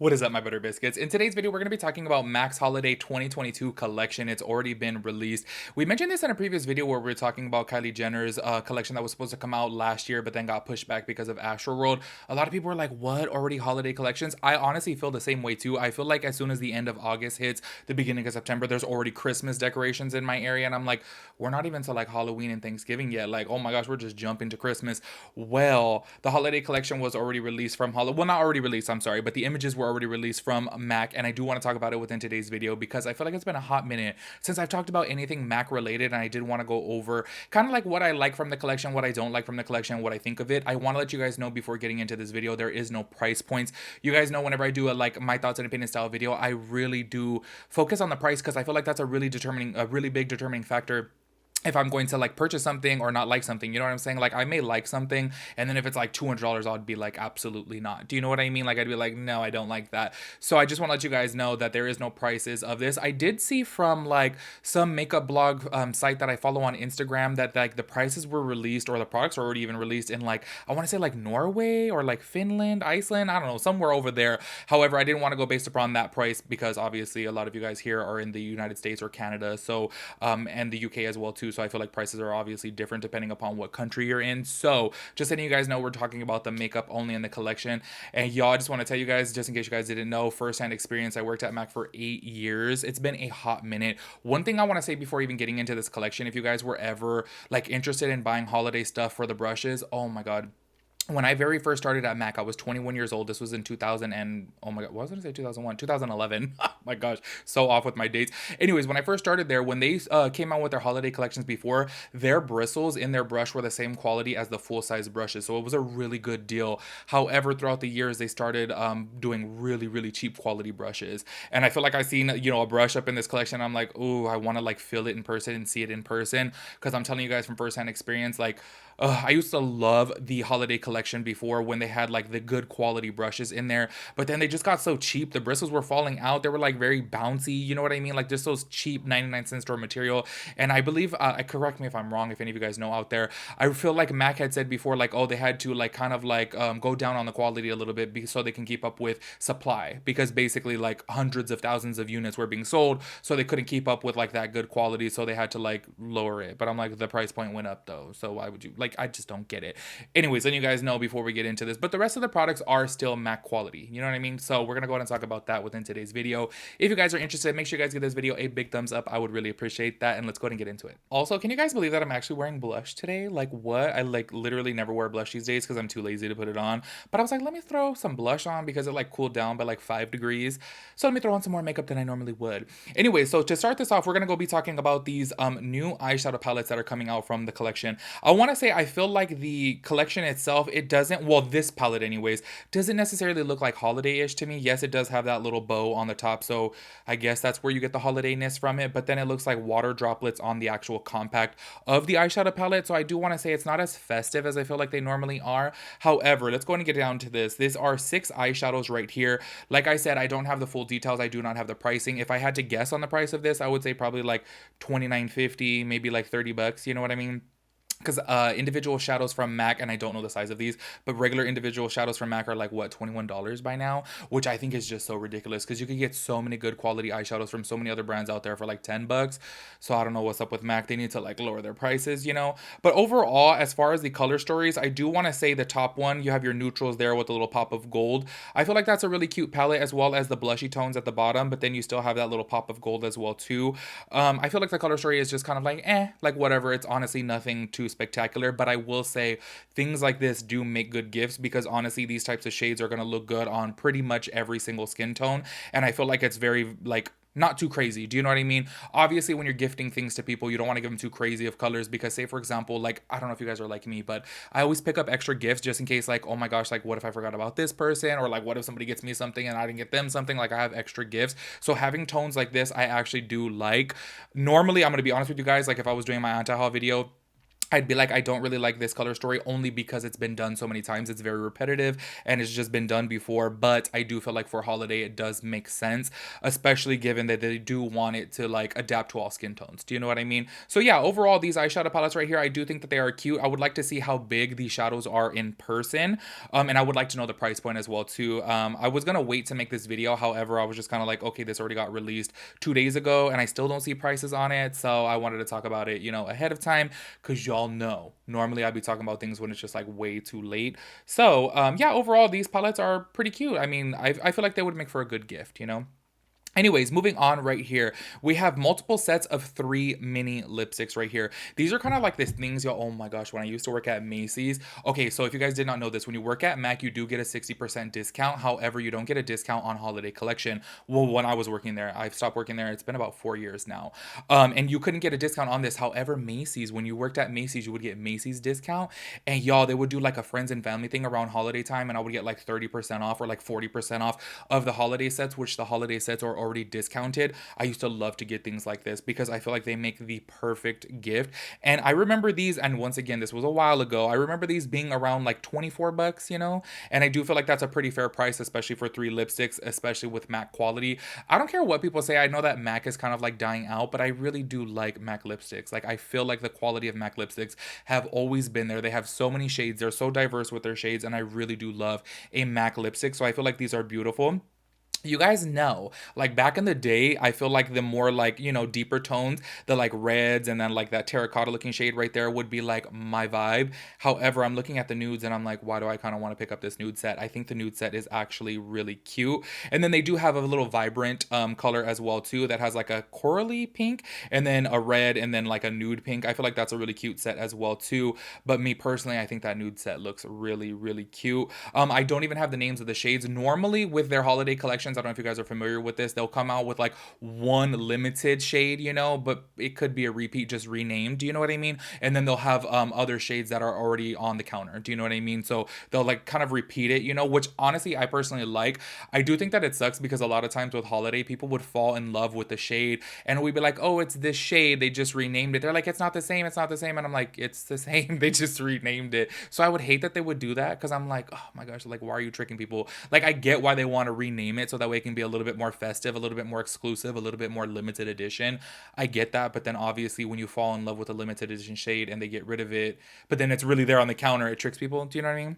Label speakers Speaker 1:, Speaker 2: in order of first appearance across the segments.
Speaker 1: What is up, my butter biscuits? In today's video, we're going to be talking about MAC's Holiday 2022 collection. It's already been released. We mentioned this in a previous video where we were talking about Kylie Jenner's collection that was supposed to come out last year, but then got pushed back because of Astroworld. A lot of people were like, what? Already holiday collections? I honestly feel the same way too. I feel like as soon as the end of August hits, the beginning of September, there's already Christmas decorations in my area. And I'm like, we're not even to like Halloween and Thanksgiving yet. Like, oh my gosh, we're just jumping to Christmas. Well, the holiday collection was already released from well, not already released, I'm sorry, but the images were already released from MAC, and I do want to talk about it within today's video because I feel like it's been a hot minute since I've talked about anything MAC related, and I did want to go over kind of like what I like from the collection, what I don't like from the collection, what I think of it. I want to let you guys know before getting into this video, there is no price points. You guys know whenever I do a like my thoughts and opinion style video, I really do focus on the price because I feel like that's a really big determining factor if I'm going to like purchase something or not like something. You know what I'm saying? Like, I may like something, and then if it's like $200, I'd be like, absolutely not. Do you know what I mean? Like, I'd be like, no, I don't like that. So I just want to let you guys know that there is no prices of this. I did see from like some makeup blog site that I follow on Instagram that like the prices were released, or the products were already even released in like, I want to say like Norway or like Finland, Iceland, I don't know, somewhere over there. However, I didn't want to go based upon that price because obviously a lot of you guys here are in the United States or Canada, so and the UK as well too. So I feel like prices are obviously different depending upon what country you're in. So just letting you guys know, we're talking about the makeup only in the collection. And y'all, I just want to tell you guys, just in case you guys didn't know, firsthand experience, I worked at MAC for 8 years. It's been a hot minute. One thing I want to say before even getting into this collection, if you guys were ever like interested in buying holiday stuff for the brushes, oh my god, when I very first started at MAC, I was 21 years old. This was in 2000 and, oh my god, what was I going to say 2001? 2011. Oh my gosh, so off with my dates. Anyways, when I first started there, when they came out with their holiday collections before, their bristles in their brush were the same quality as the full-size brushes. So it was a really good deal. However, throughout the years, they started doing really cheap quality brushes. And I feel like I seen, you know, a brush up in this collection. I'm like, ooh, I want to like feel it in person and see it in person. Because I'm telling you guys from firsthand experience, like, I used to love the holiday collection before when they had like the good quality brushes in there, but then they just got so cheap. The bristles were falling out. They were like very bouncy. You know what I mean? Like just those cheap 99-cent store material. And I believe, correct me if I'm wrong, if any of you guys know out there, I feel like MAC had said before, like, oh, they had to like kind of like go down on the quality a little bit so they can keep up with supply, because basically like hundreds of thousands of units were being sold, so they couldn't keep up with like that good quality, so they had to like lower it. But I'm like, the price point went up though, so why would you like, I just don't get it. Anyways, letting you guys know before we get into this, but the rest of the products are still MAC quality. You know what I mean? So we're gonna go ahead and talk about that within today's video. If you guys are interested, make sure you guys give this video a big thumbs up. I would really appreciate that. And let's go ahead and get into it. Also, can you guys believe that I'm actually wearing blush today? Like, what? I like literally never wear blush these days because I'm too lazy to put it on. But I was like, let me throw some blush on because it like cooled down by like 5 degrees. So let me throw on some more makeup than I normally would. Anyway, so to start this off, we're gonna go be talking about these new eyeshadow palettes that are coming out from the collection. I want to say I feel like the collection itself, it doesn't, well, this palette anyways, doesn't necessarily look like holiday-ish to me. Yes, it does have that little bow on the top, so I guess that's where you get the holidayness from it, but then it looks like water droplets on the actual compact of the eyeshadow palette. So I do want to say it's not as festive as I feel like they normally are. However, let's go and get down to this. These are 6 eyeshadows right here. Like I said, I don't have the full details. I do not have the pricing. If I had to guess on the price of this, I would say probably like $29.50, maybe like $30. You know what I mean? Because individual shadows from MAC, and I don't know the size of these, but regular individual shadows from MAC are like, what, $21 by now? Which I think is just so ridiculous, because you can get so many good quality eyeshadows from so many other brands out there for like $10. So I don't know what's up with MAC. They need to like lower their prices, you know? But overall, as far as the color stories, I do want to say the top one, you have your neutrals there with a little pop of gold. I feel like that's a really cute palette, as well as the blushy tones at the bottom, but then you still have that little pop of gold as well too. I feel like the color story is just kind of like, like whatever. It's honestly nothing too spectacular, but I will say things like this do make good gifts, because honestly these types of shades are going to look good on pretty much every single skin tone, and I feel like it's very like not too crazy. Do you know what I mean? Obviously, when you're gifting things to people, you don't want to give them too crazy of colors, because say for example, like, I don't know if you guys are like me, but I always pick up extra gifts just in case, like, oh my gosh, like what if I forgot about this person, or like what if somebody gets me something and I didn't get them something. Like, I have extra gifts, so having tones like this I actually do like. Normally, I'm gonna be honest with you guys, like if I was doing my anti-haul video, I'd be like, I don't really like this color story only because it's been done so many times. It's very repetitive and it's just been done before. But I do feel like for holiday, it does make sense, especially given that they do want it to like adapt to all skin tones. Do you know what I mean? So yeah, overall, these eyeshadow palettes right here, I do think that they are cute. I would like to see how big these shadows are in person. And I would like to know the price point as well too. I was gonna wait to make this video. However, I was just kind of like, okay, this already got released 2 days ago and I still don't see prices on it. So I wanted to talk about it, ahead of time, because y'all know normally I'd be talking about things when it's just like way too late. So yeah, overall these palettes are pretty cute. I mean, I feel like they would make for a good gift. Anyways, moving on right here, we have multiple sets of 3 mini lipsticks right here. These are kind of like these things, yo, oh my gosh, when I used to work at Macy's. Okay, so if you guys did not know this, when you work at MAC, you do get a 60% discount. However, you don't get a discount on holiday collection. Well, when I was working there, I've stopped working there. It's been about 4 years now. And you couldn't get a discount on this. However, Macy's, when you worked at Macy's, you would get Macy's discount. And y'all, they would do like a friends and family thing around holiday time, and I would get like 30% off or like 40% off of the holiday sets, which the holiday sets are already discounted. I used to love to get things like this because I feel like they make the perfect gift. And I remember these, and once again, this was a while ago, I remember these being around like 24 bucks, and I do feel like that's a pretty fair price, especially for 3 lipsticks, especially with MAC quality. I don't care what people say. I know that MAC is kind of like dying out, but I really do like MAC lipsticks. Like, I feel like the quality of MAC lipsticks have always been there. They have so many shades. They're so diverse with their shades, and I really do love a MAC lipstick. So I feel like these are beautiful. You guys know, like back in the day, I feel like the more like, deeper tones, the like reds and then like that terracotta looking shade right there would be like my vibe. However, I'm looking at the nudes and I'm like, why do I kind of want to pick up this nude set? I think the nude set is actually really cute. And then they do have a little vibrant color as well too that has like a corally pink and then a red and then like a nude pink. I feel like that's a really cute set as well too. But me personally, I think that nude set looks really, really cute. I don't even have the names of the shades. Normally with their holiday collection, I don't know if you guys are familiar with this. They'll come out with like one limited shade, but it could be a repeat just renamed. Do you know what I mean? And then they'll have other shades that are already on the counter. Do you know what I mean? So they'll like kind of repeat it, which honestly I personally like. I do think that it sucks because a lot of times with holiday, people would fall in love with the shade and we'd be like, oh, it's this shade. They just renamed it. They're like, it's not the same. It's not the same. And I'm like, it's the same. They just renamed it. So I would hate that they would do that because I'm like, oh my gosh, like, why are you tricking people? Like, I get why they want to rename it so that way it can be a little bit more festive, a little bit more exclusive, a little bit more limited edition. I get that, but then obviously when you fall in love with a limited edition shade and they get rid of it, but then it's really there on the counter, it tricks people. Do you know what I mean?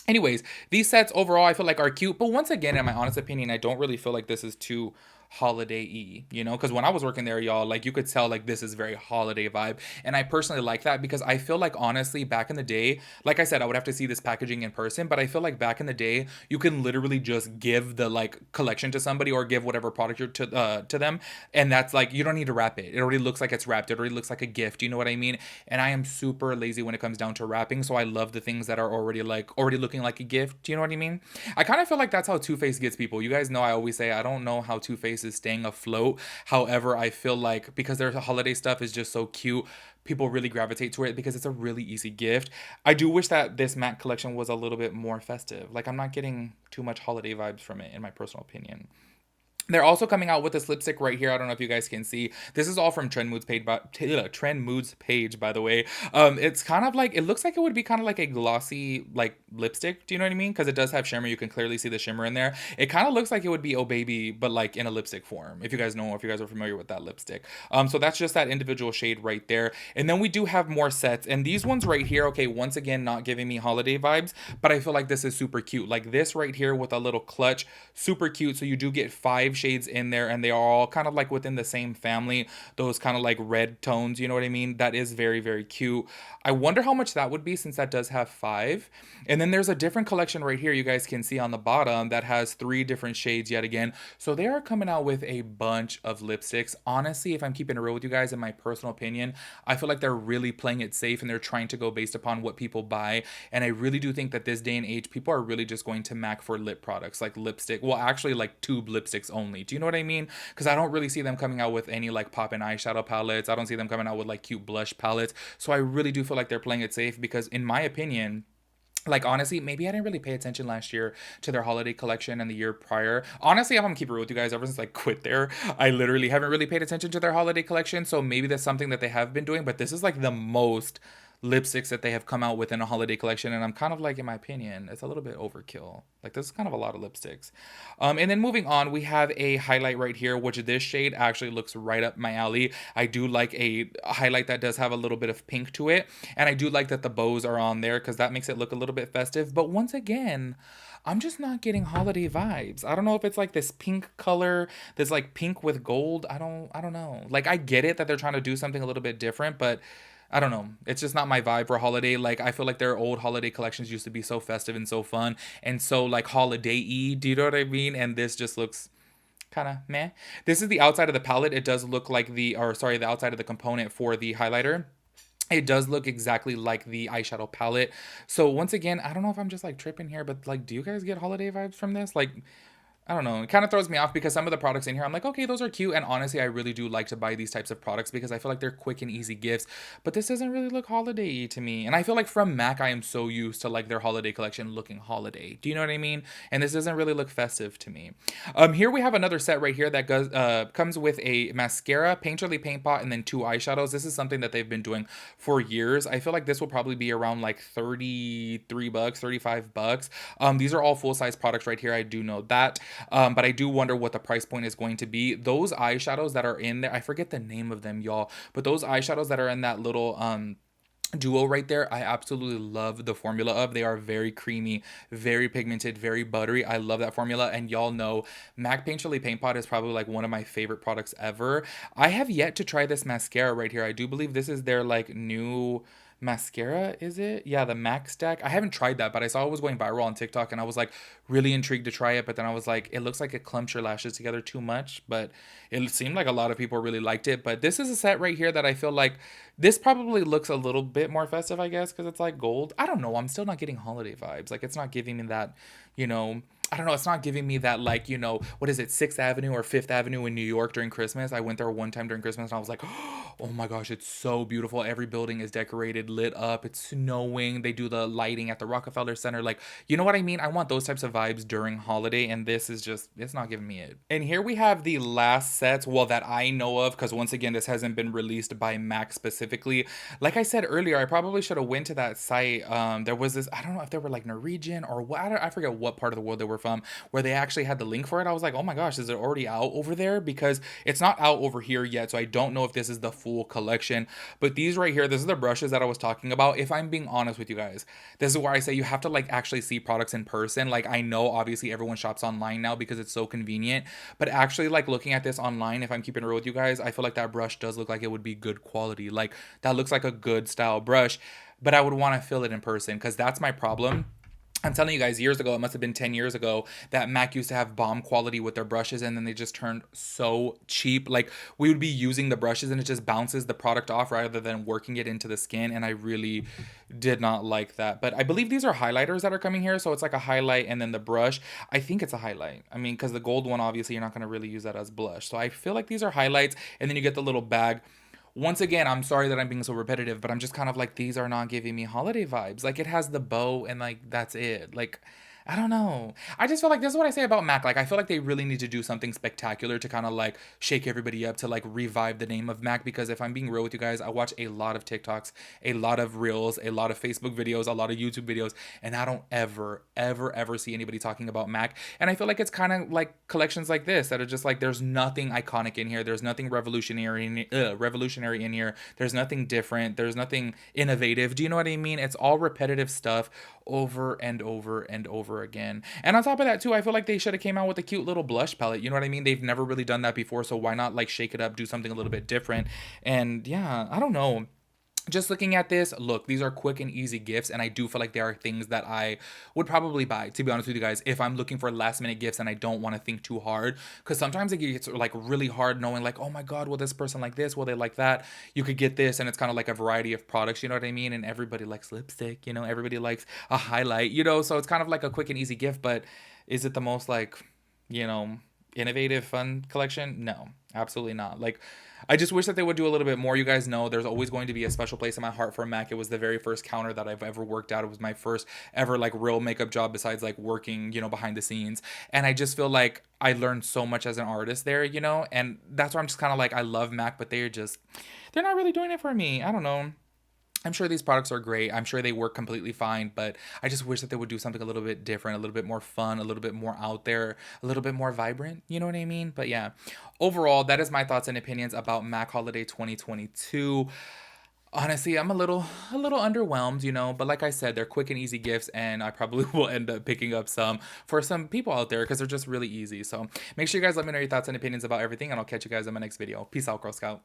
Speaker 1: Anyways, these sets overall I feel like are cute, but once again, in my honest opinion, I don't really feel like this is too holiday-y, because when I was working there, y'all, like, you could tell like this is very holiday vibe, and I personally like that because I feel like honestly back in the day, like I said, I would have to see this packaging in person, but I feel like back in the day you can literally just give the like collection to somebody or give whatever product you're to them, and that's like, you don't need to wrap it. It already looks like it's wrapped. It already looks like a gift. You know what I mean? And I am super lazy when it comes down to wrapping, so I love the things that are already looking like a gift. Do you know what I mean? I kind of feel like that's how Too Faced gets people. You guys know I always say I don't know how Too Faced is staying afloat. However, I feel like because their holiday stuff is just so cute, people really gravitate to it because it's a really easy gift. I do wish that this MAC collection was a little bit more festive. Like, I'm not getting too much holiday vibes from it, in my personal opinion. They're also coming out with this lipstick right here. I don't know if you guys can see. This is all from Trend Moods page, by the way. It's kind of like, it looks like it would be kind of like a glossy like lipstick. Do you know what I mean? Because it does have shimmer. You can clearly see the shimmer in there. It kind of looks like it would be Oh Baby, but like in a lipstick form. If you guys are familiar with that lipstick. So that's just that individual shade right there. And then we do have more sets, and these ones right here. Okay, once again, not giving me holiday vibes, but I feel like this is super cute. Like this right here with a little clutch, super cute. So you do get 5 shades in there, and they are all kind of like within the same family, those kind of like red tones, you know what I mean? That is very, very cute. I wonder how much that would be since that does have 5. And then there's a different collection right here you guys can see on the bottom that has 3 different shades yet again. So they are coming out with a bunch of lipsticks. Honestly, if I'm keeping it real with you guys, in my personal opinion, I feel like they're really playing it safe and they're trying to go based upon what people buy. And I really do think that this day and age, people are really just going to MAC for lip products, like lipstick. Well, actually like tube lipsticks only. Do you know what I mean? Because I don't really see them coming out with any like pop-in eyeshadow palettes. I don't see them coming out with like cute blush palettes. So I really do feel like they're playing it safe because in my opinion, like, honestly, maybe I didn't really pay attention last year to their holiday collection and the year prior. Honestly, I'm gonna keep it real with you guys. Ever since I quit there, I literally haven't really paid attention to their holiday collection. So maybe that's something that they have been doing, but this is like the most lipsticks that they have come out with in a holiday collection, and I'm kind of like, in my opinion, it's a little bit overkill. Like, this is kind of a lot of lipsticks. And then moving on, we have a highlight right here, which this shade actually looks right up my alley. I do like a highlight that does have a little bit of pink to it, and I do like that the bows are on there because that makes it look a little bit festive. But once again, I'm just not getting holiday vibes. I don't know if it's like this pink color, this like pink with gold. I don't know. Like, I get it that they're trying to do something a little bit different, but I don't know. It's just not my vibe for holiday. Like, I feel like their old holiday collections used to be so festive and so fun and so like holiday-y. Do you know what I mean? And this just looks kind of meh. This is the outside of the palette. It does look like the outside of the component for the highlighter. It does look exactly like the eyeshadow palette. So once again, I don't know if I'm just like tripping here, but like, do you guys get holiday vibes from this? Like, I don't know. It kind of throws me off because some of the products in here, I'm like, okay, those are cute. And honestly, I really do like to buy these types of products because I feel like they're quick and easy gifts. But this doesn't really look holiday-y to me. And I feel like from MAC, I am so used to like their holiday collection looking holiday. Do you know what I mean? And this doesn't really look festive to me. Here we have another set right here that comes with a mascara, painterly paint pot, and then 2 eyeshadows. This is something that they've been doing for years. I feel like this will probably be around like 33 bucks, 35 bucks. These are all full-size products right here. I do know that. But I do wonder what the price point is going to be. Those eyeshadows that are in there, I forget the name of them, y'all, but those eyeshadows that are in that little duo right there, I absolutely love the formula of. They are very creamy, very pigmented, very buttery. I love that formula. And y'all know MAC Painterly Paint Pot is probably like one of my favorite products ever. I have yet to try this mascara right here. I do believe this is their like new mascara, is it? Yeah, the MAC stack. I haven't tried that, but I saw it was going viral on TikTok and I was like really intrigued to try it, but then I was like, it looks like it clumps your lashes together too much, but it seemed like a lot of people really liked it. But this is a set right here that I feel like this probably looks a little bit more festive, I guess, because it's like gold. I don't know. I'm still not getting holiday vibes. Like, it's not giving me that, you know, I don't know. It's not giving me that, like, you know, what is it, 6th Avenue or 5th Avenue in New York during Christmas. I went there one time during Christmas and I was like, oh my gosh, it's so beautiful. Every building is decorated, lit up. It's snowing. They do the lighting at the Rockefeller Center. Like, you know what I mean? I want those types of vibes during holiday, and this is just, it's not giving me it. And here we have the last sets, well, that I know of, because once again, this hasn't been released by MAC specifically. Like I said earlier, I probably should have went to that site. There was this, I don't know if they were like Norwegian or what, I forget what part of the world they were from, where they actually had the link for it. I was like, oh my gosh, is it already out over there? Because it's not out over here yet, so I don't know if this is the full collection. But these right here, this is the brushes that I was talking about. If I'm being honest with you guys, this is where I say you have to like actually see products in person. Like, I know obviously everyone shops online now because it's so convenient, but actually like looking at this online, if I'm keeping it real with you guys, I feel like that brush does look like it would be good quality. Like, that looks like a good style brush, but I would want to feel it in person, because that's my problem. I'm telling you guys, years ago, it must have been 10 years ago, that MAC used to have bomb quality with their brushes, and then they just turned so cheap. Like, we would be using the brushes and it just bounces the product off rather than working it into the skin, and I really did not like that. But I believe these are highlighters that are coming here, so it's like a highlight and then the brush. I think it's a highlight. I mean, because the gold one, obviously, you're not going to really use that as blush. So I feel like these are highlights, and then you get the little bag. Once again, I'm sorry that I'm being so repetitive, but I'm just kind of like, these are not giving me holiday vibes. Like, it has the bow and like that's it. Like, I don't know. I just feel like this is what I say about MAC. Like, I feel like they really need to do something spectacular to kind of like shake everybody up, to like revive the name of MAC. Because if I'm being real with you guys, I watch a lot of TikToks, a lot of Reels, a lot of Facebook videos, a lot of YouTube videos, and I don't ever see anybody talking about MAC. And I feel like it's kind of like collections like this that are just like, there's nothing iconic in here. There's nothing revolutionary in here. There's nothing different. There's nothing innovative. Do you know what I mean? It's all repetitive stuff over and over and over again. And on top of that too, I feel like they should have came out with a cute little blush palette. You know what I mean? They've never really done that before, so why not like shake it up, do something a little bit different? And yeah, I don't know. Just looking at this, look, these are quick and easy gifts, and I do feel like there are things that I would probably buy, to be honest with you guys, if I'm looking for last minute gifts and I don't want to think too hard, because sometimes it gets like really hard knowing like, oh my god, will this person like this, will they like that? You could get this, and it's kind of like a variety of products, you know what I mean? And everybody likes lipstick, you know, everybody likes a highlight, you know, so it's kind of like a quick and easy gift. But is it the most like, you know, innovative fun collection? No, absolutely not. Like, I just wish that they would do a little bit more. You guys know there's always going to be a special place in my heart for MAC. It was the very first counter that I've ever worked at. It was my first ever like real makeup job besides like working, you know, behind the scenes. And I just feel like I learned so much as an artist there, you know, and that's why I'm just kind of like, I love MAC, but they're not really doing it for me. I don't know. I'm sure these products are great. I'm sure they work completely fine, but I just wish that they would do something a little bit different, a little bit more fun, a little bit more out there, a little bit more vibrant. You know what I mean? But yeah, overall, that is my thoughts and opinions about Mac Holiday 2022. Honestly, I'm a little underwhelmed, but like I said, they're quick and easy gifts, and I probably will end up picking up some for some people out there because they're just really easy. So make sure you guys let me know your thoughts and opinions about everything, and I'll catch you guys in my next video. Peace out, Girl Scout.